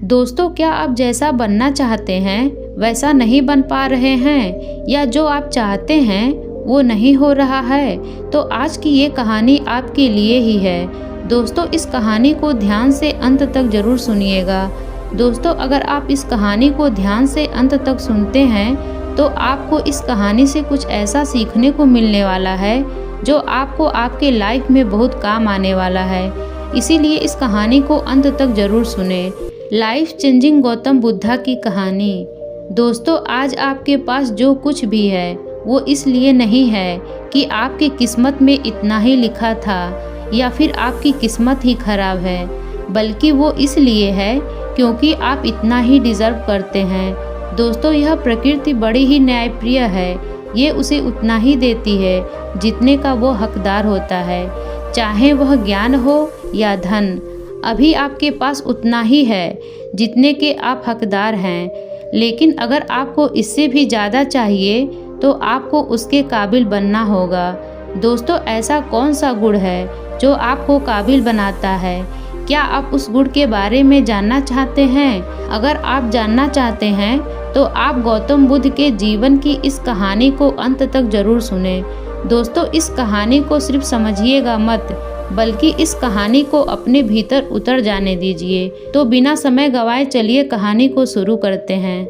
दोस्तों, क्या आप जैसा बनना चाहते हैं वैसा नहीं बन पा रहे हैं, या जो आप चाहते हैं वो नहीं हो रहा है, तो आज की ये कहानी आपके लिए ही है। दोस्तों, इस कहानी को ध्यान से अंत तक जरूर सुनिएगा। दोस्तों, अगर आप इस कहानी को ध्यान से अंत तक सुनते हैं तो आपको इस कहानी से कुछ ऐसा सीखने को मिलने वाला है जो आपको आपके लाइफ में बहुत काम आने वाला है। इसीलिए इस कहानी को अंत तक जरूर सुने। लाइफ चेंजिंग गौतम बुद्धा की कहानी। दोस्तों, आज आपके पास जो कुछ भी है वो इसलिए नहीं है कि आपकी किस्मत में इतना ही लिखा था या फिर आपकी किस्मत ही खराब है, बल्कि वो इसलिए है क्योंकि आप इतना ही डिज़र्व करते हैं। दोस्तों, यह प्रकृति बड़ी ही न्यायप्रिय है। ये उसे उतना ही देती है जितने का वो हकदार होता है, चाहे वह ज्ञान हो या धन। अभी आपके पास उतना ही है जितने के आप हकदार हैं, लेकिन अगर आपको इससे भी ज़्यादा चाहिए तो आपको उसके काबिल बनना होगा। दोस्तों, ऐसा कौन सा गुण है जो आपको काबिल बनाता है? क्या आप उस गुण के बारे में जानना चाहते हैं? अगर आप जानना चाहते हैं तो आप गौतम बुद्ध के जीवन की इस कहानी को अंत तक जरूर सुने। दोस्तों, इस कहानी को सिर्फ समझिएगा मत, बल्कि इस कहानी को अपने भीतर उतर जाने दीजिए। तो बिना समय गवाए चलिए कहानी को शुरू करते हैं।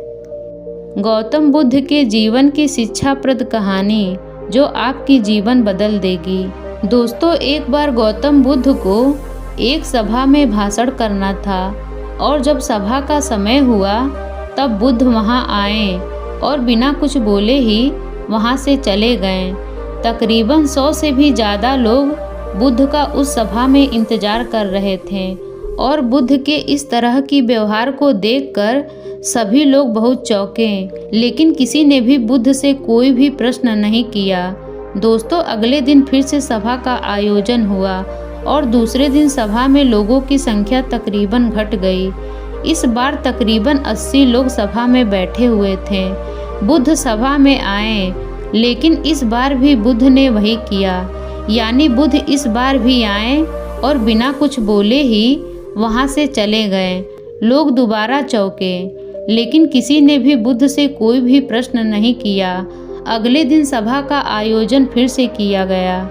गौतम बुद्ध के जीवन की शिक्षाप्रद कहानी जो आपकी जीवन बदल देगी। दोस्तों, एक बार गौतम बुद्ध को एक सभा में भाषण करना था और जब सभा का समय हुआ तब बुद्ध वहां आए और बिना कुछ बोले ही वहां से चले गए। तकरीबन 100 से भी ज़्यादा लोग बुद्ध का उस सभा में इंतजार कर रहे थे और बुद्ध के इस तरह की व्यवहार को देखकर सभी लोग बहुत चौंके, लेकिन किसी ने भी बुद्ध से कोई भी प्रश्न नहीं किया। दोस्तों, अगले दिन फिर से सभा का आयोजन हुआ और दूसरे दिन सभा में लोगों की संख्या तकरीबन घट गई। इस बार तकरीबन 80 लोग सभा में बैठे हुए थे। बुद्ध सभा में आए, लेकिन इस बार भी बुद्ध ने वही किया, यानी बुद्ध इस बार भी आए और बिना कुछ बोले ही वहां से चले गए। लोग दोबारा चौंके, लेकिन किसी ने भी बुद्ध से कोई भी प्रश्न नहीं किया। अगले दिन सभा का आयोजन फिर से किया गया,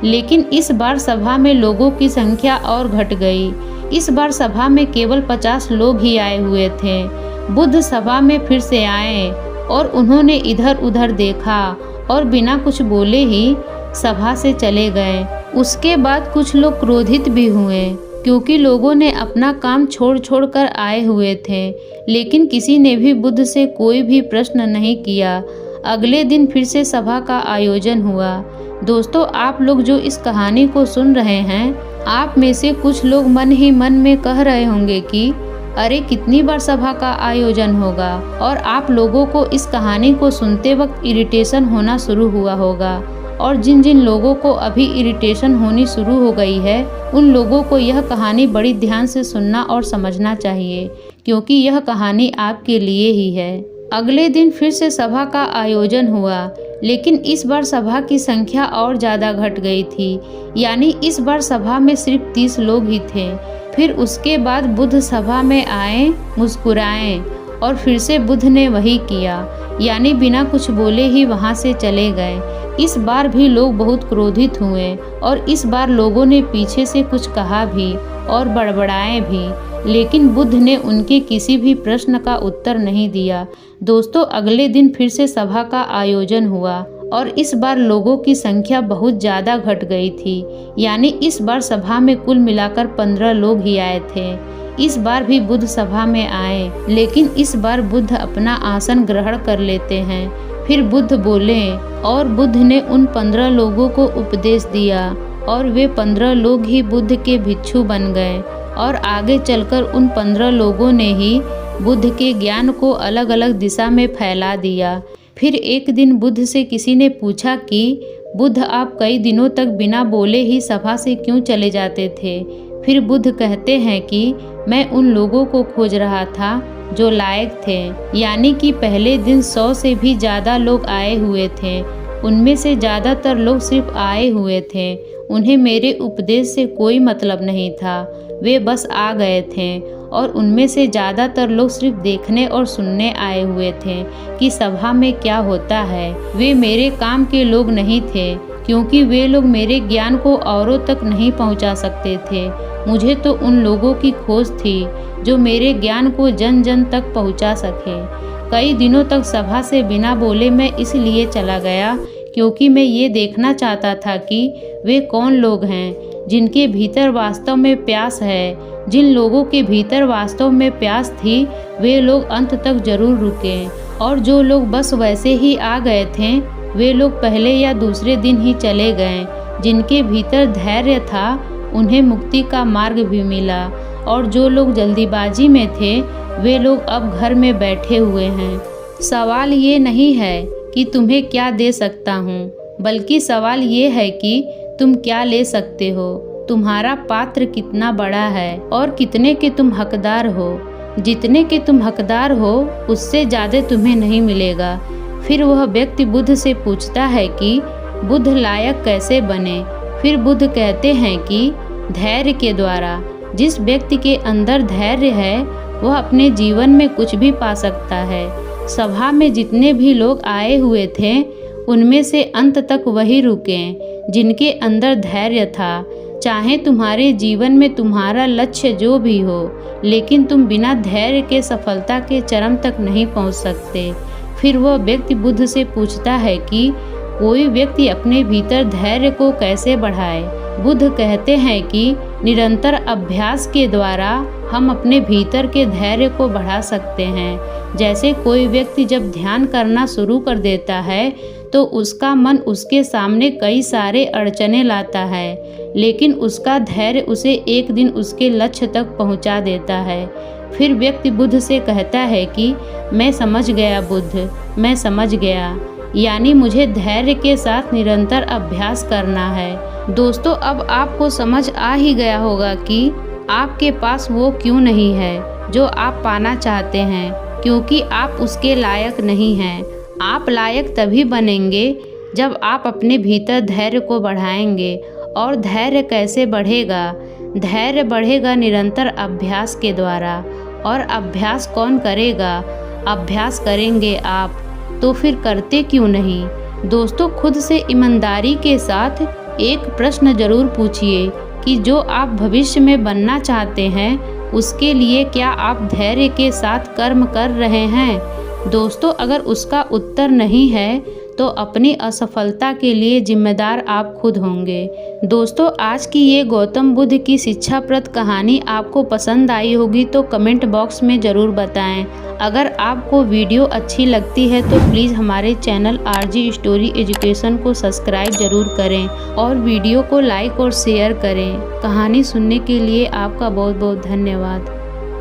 लेकिन इस बार सभा में लोगों की संख्या और घट गई। इस बार सभा में केवल 50 लोग ही आए हुए थे। बुद्ध सभा में फिर से आए और उन्होंने इधर उधर देखा और बिना कुछ बोले ही सभा से चले गए। उसके बाद कुछ लोग क्रोधित भी हुए क्योंकि लोगों ने अपना काम छोड़ कर आए हुए थे, लेकिन किसी ने भी बुद्ध से कोई भी प्रश्न नहीं किया। अगले दिन फिर से सभा का आयोजन हुआ। दोस्तों, आप लोग जो इस कहानी को सुन रहे हैं, आप में से कुछ लोग मन ही मन में कह रहे होंगे कि अरे कितनी बार सभा का आयोजन होगा, और आप लोगों को इस कहानी को सुनते वक्त इरिटेशन होना शुरू हुआ होगा। और जिन जिन लोगों को अभी इरिटेशन होनी शुरू हो गई है, उन लोगों को यह कहानी बड़ी ध्यान से सुनना और समझना चाहिए, क्योंकि यह कहानी आपके लिए ही है। अगले दिन फिर से सभा का आयोजन हुआ, लेकिन इस बार सभा की संख्या और ज़्यादा घट गई थी, यानी इस बार सभा में सिर्फ 30 लोग ही थे। फिर उसके बाद बुद्ध सभा में आए, मुस्कुराए और फिर से बुद्ध ने वही किया, यानी बिना कुछ बोले ही वहां से चले गए। इस बार भी लोग बहुत क्रोधित हुए और इस बार लोगों ने पीछे से कुछ कहा भी और बड़बड़ाए भी, लेकिन बुद्ध ने उनके किसी भी प्रश्न का उत्तर नहीं दिया। दोस्तों, अगले दिन फिर से सभा का आयोजन हुआ और इस बार लोगों की संख्या बहुत ज़्यादा घट गई थी, यानी इस बार सभा में कुल मिलाकर 15 लोग ही आए थे। इस बार भी बुद्ध सभा में आए, लेकिन इस बार बुद्ध अपना आसन ग्रहण कर लेते हैं। फिर बुद्ध बोले और बुद्ध ने उन 15 लोगों को उपदेश दिया और वे 15 लोग ही बुद्ध के भिक्षु बन गए और आगे चलकर उन 15 लोगों ने ही बुद्ध के ज्ञान को अलग अलग दिशा में फैला दिया। फिर एक दिन बुद्ध से किसी ने पूछा कि बुद्ध, आप कई दिनों तक बिना बोले ही सभा से क्यों चले जाते थे? फिर बुद्ध कहते हैं कि मैं उन लोगों को खोज रहा था जो लायक थे, यानी कि पहले दिन 100 से भी ज़्यादा लोग आए हुए थे। उनमें से ज़्यादातर लोग सिर्फ आए हुए थे, उन्हें मेरे उपदेश से कोई मतलब नहीं था, वे बस आ गए थे और उनमें से ज़्यादातर लोग सिर्फ देखने और सुनने आए हुए थे कि सभा में क्या होता है। वे मेरे काम के लोग नहीं थे, क्योंकि वे लोग मेरे ज्ञान को औरों तक नहीं पहुंचा सकते थे। मुझे तो उन लोगों की खोज थी जो मेरे ज्ञान को जन जन तक पहुंचा सके। कई दिनों तक सभा से बिना बोले मैं इसलिए चला गया क्योंकि मैं ये देखना चाहता था कि वे कौन लोग हैं जिनके भीतर वास्तव में प्यास है। जिन लोगों के भीतर वास्तव में प्यास थी वे लोग अंत तक जरूर रुके, और जो लोग बस वैसे ही आ गए थे वे लोग पहले या दूसरे दिन ही चले गए। जिनके भीतर धैर्य था उन्हें मुक्ति का मार्ग भी मिला, और जो लोग जल्दीबाजी में थे वे लोग अब घर में बैठे हुए हैं। सवाल ये नहीं है कि तुम्हें क्या दे सकता हूँ, बल्कि सवाल ये है कि तुम क्या ले सकते हो। तुम्हारा पात्र कितना बड़ा है और कितने के तुम हकदार हो। जितने के तुम हकदार हो उससे ज़्यादा तुम्हें नहीं मिलेगा। फिर वह व्यक्ति बुद्ध से पूछता है कि बुद्ध लायक कैसे बने। फिर बुद्ध कहते हैं कि धैर्य के द्वारा। जिस व्यक्ति के अंदर धैर्य है वह अपने जीवन में कुछ भी पा सकता है। सभा में जितने भी लोग आए हुए थे उनमें से अंत तक वही रुके जिनके अंदर धैर्य था। चाहे तुम्हारे जीवन में तुम्हारा लक्ष्य जो भी हो, लेकिन तुम बिना धैर्य के सफलता के चरम तक नहीं पहुंच सकते। फिर वह व्यक्ति बुद्ध से पूछता है कि कोई व्यक्ति अपने भीतर धैर्य को कैसे बढ़ाए। बुद्ध कहते हैं कि निरंतर अभ्यास के द्वारा हम अपने भीतर के धैर्य को बढ़ा सकते हैं। जैसे कोई व्यक्ति जब ध्यान करना शुरू कर देता है तो उसका मन उसके सामने कई सारे अड़चने लाता है, लेकिन उसका धैर्य उसे एक दिन उसके लक्ष्य तक पहुंचा देता है। फिर व्यक्ति बुद्ध से कहता है कि मैं समझ गया बुद्ध, मैं समझ गया। यानी मुझे धैर्य के साथ निरंतर अभ्यास करना है। दोस्तों, अब आपको समझ आ ही गया होगा कि आपके पास वो क्यों नहीं है जो आप पाना चाहते हैं, क्योंकि आप उसके लायक नहीं हैं। आप लायक तभी बनेंगे जब आप अपने भीतर धैर्य को बढ़ाएंगे। और धैर्य कैसे बढ़ेगा? धैर्य बढ़ेगा निरंतर अभ्यास के द्वारा। और अभ्यास कौन करेगा? अभ्यास करेंगे आप। तो फिर करते क्यों नहीं? दोस्तों, खुद से ईमानदारी के साथ एक प्रश्न जरूर पूछिए कि जो आप भविष्य में बनना चाहते हैं उसके लिए क्या आप धैर्य के साथ कर्म कर रहे हैं? दोस्तों, अगर उसका उत्तर नहीं है तो अपनी असफलता के लिए जिम्मेदार आप खुद होंगे। दोस्तों, आज की ये गौतम बुद्ध की शिक्षाप्रद कहानी आपको पसंद आई होगी तो कमेंट बॉक्स में ज़रूर बताएं। अगर आपको वीडियो अच्छी लगती है तो प्लीज़ हमारे चैनल RG स्टोरी एजुकेशन को सब्सक्राइब ज़रूर करें और वीडियो को लाइक और शेयर करें। कहानी सुनने के लिए आपका बहुत बहुत धन्यवाद।